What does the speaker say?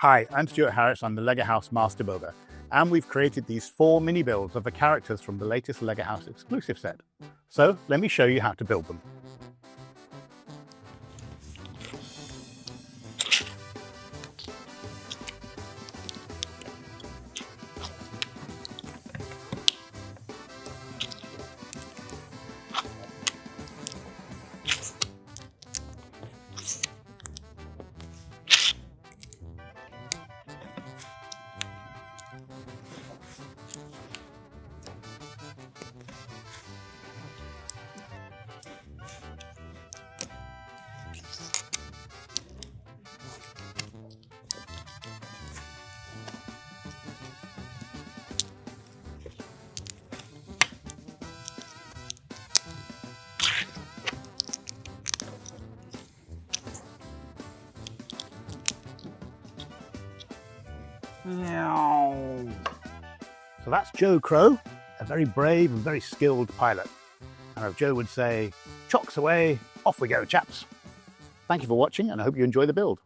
Hi, I'm Stuart Harris. I'm the LEGO House Master Builder, and we've created these 4 mini builds of the characters from the latest LEGO House exclusive set. So let me show you how to build them. So that's Joe Crow, a very brave and very skilled pilot. And as Joe would say, chocks away, off we go, chaps. Thank you for watching, and I hope you enjoy the build.